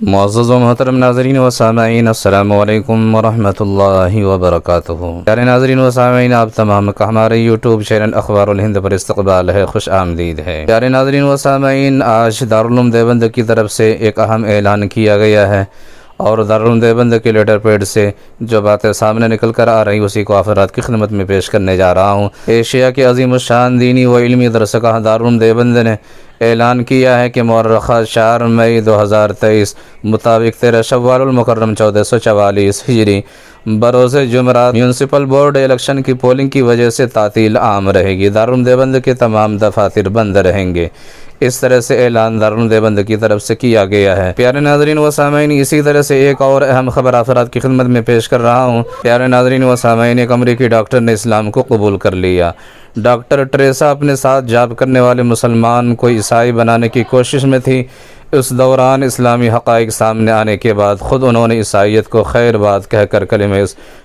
معزز و محترم ناظرین و سامعین، السلام علیکم ورحمۃ اللہ وبرکاتہ۔ پیارے ناظرین و سامعین، آپ تمام کا ہمارے یوٹیوب چینل اخبار الہند پر استقبال ہے، خوش آمدید ہے۔ پیارے ناظرین و سامعین، آج دارالعلوم دیوبند کی طرف سے ایک اہم اعلان کیا گیا ہے، اور دارالعلوم دیوبند کے لیٹر پیڈ سے جو باتیں سامنے نکل کر آ رہی اسی کو افراد کی خدمت میں پیش کرنے جا رہا ہوں۔ ایشیا کے عظیم الشان دینی و علمی درسگاہ دارالعلوم دیوبند نے اعلان کیا ہے کہ مورخہ 4 مئی 2023 مطابق 13 شوال المکرم 1444 ہجری بروز جمعرات میونسپل بورڈ الیکشن کی پولنگ کی وجہ سے تعطیل عام رہے گی۔ دارالعلوم دیوبند کے تمام دفاتر بند رہیں گے۔ اس طرح سے اعلان دارالعلوم دیوبند کی طرف سے کیا گیا ہے۔ پیارے ناظرین و سامعین، اسی طرح سے ایک اور اہم خبر افراد کی خدمت میں پیش کر رہا ہوں۔ پیارے ناظرین و سامعین، ایک امریکی ڈاکٹر نے اسلام کو قبول کر لیا۔ ڈاکٹر ٹریسا اپنے ساتھ جاب کرنے والے مسلمان کو عیسائی بنانے کی کوشش میں تھی۔ اس دوران اسلامی حقائق سامنے آنے کے بعد خود انہوں نے عیسائیت کو خیر بات کہہ کر کلمہ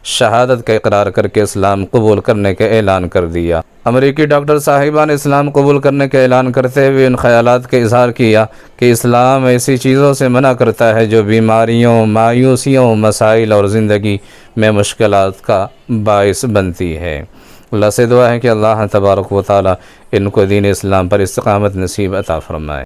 شہادت کا اقرار کر کے اسلام قبول کرنے کا اعلان کر دیا۔ امریکی ڈاکٹر صاحبہ نے اسلام قبول کرنے کا اعلان کرتے ہوئے ان خیالات کا اظہار کیا کہ اسلام ایسی چیزوں سے منع کرتا ہے جو بیماریوں، مایوسیوں، مسائل اور زندگی میں مشکلات کا باعث بنتی ہے۔ اللہ سے دعا ہے کہ اللہ تبارک و تعالی ان کو دین اسلام پر استقامت نصیب عطا فرمائے۔